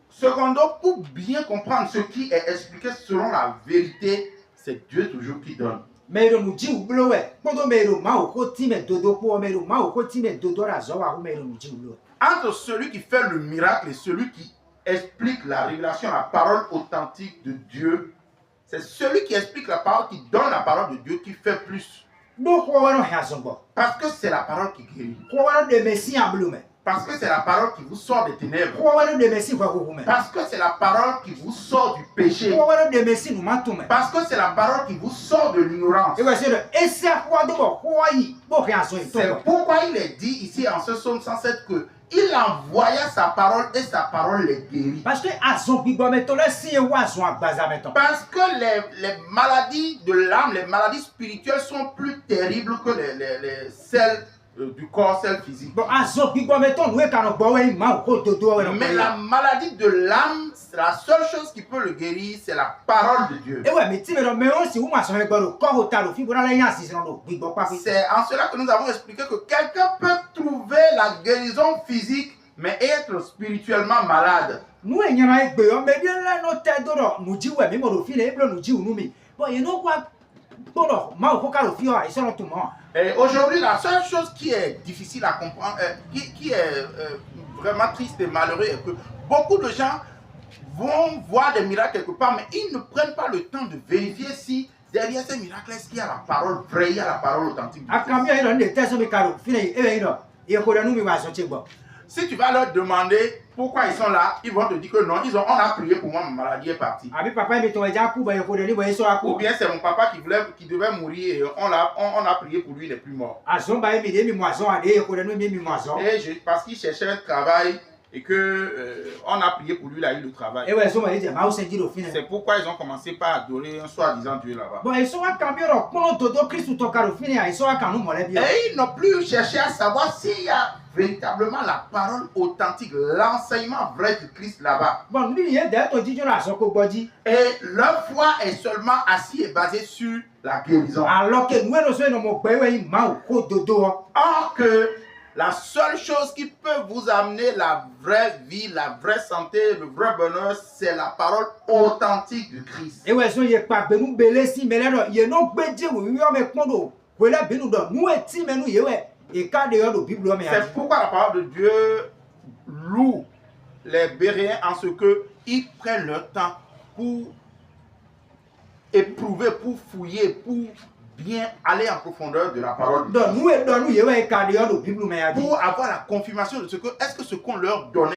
Secondo, pour bien comprendre ce qui est expliqué selon la vérité, c'est Dieu toujours qui donne. Entre celui qui fait le miracle et celui qui explique la révélation, la parole authentique de Dieu, c'est celui qui explique la parole, qui donne la parole de Dieu, qui fait plus. Parce que c'est la parole qui guérit. Parce que c'est la parole qui vous sort des ténèbres. Parce que c'est la parole qui vous sort du péché. Parce que c'est la parole qui vous sort de l'ignorance. C'est pourquoi il est dit ici en ce psaume 107 que il envoya sa parole et sa parole les guérit. Parce que les maladies de l'âme, les maladies spirituelles sont plus terribles que celles du corps, celles physiques. Mais la maladie de l'âme, la seule chose qui peut le guérir, c'est la parole de Dieu. C'est en cela que nous avons expliqué que quelqu'un peut trouver la guérison physique, mais être spirituellement malade. Et aujourd'hui, la seule chose qui est difficile à comprendre, qui est vraiment triste et malheureux, est que beaucoup de gens vont voir des miracles quelque part, mais ils ne prennent pas le temps de vérifier si derrière ces miracles, est-ce qu'il y a la parole vraie, il y a la parole authentique. Si tu vas leur demander pourquoi ils sont là, ils vont te dire que non, on a prié pour moi, ma maladie est partie. Ou bien c'est mon papa qui devait mourir et on a prié pour lui, il n'est plus mort. Et parce qu'il cherchait un travail et on a prié pour lui, il a eu le travail. C'est pourquoi ils ont commencé par adorer un soi-disant Dieu là-bas. Et ils n'ont plus cherché à savoir s'il y a véritablement la parole authentique, l'enseignement vrai de Christ là-bas. Et leur foi est seulement assise et basée sur la guérison. Or que la seule chose qui peut vous amener la vraie vie, la vraie santé, le vrai bonheur, c'est la parole authentique de Christ. C'est pourquoi la parole de Dieu loue les Béréens en ce qu'ils prennent leur temps pour éprouver, pour fouiller, pour bien aller en profondeur de la parole de Dieu. Pour avoir la confirmation de est-ce que ce qu'on leur donnait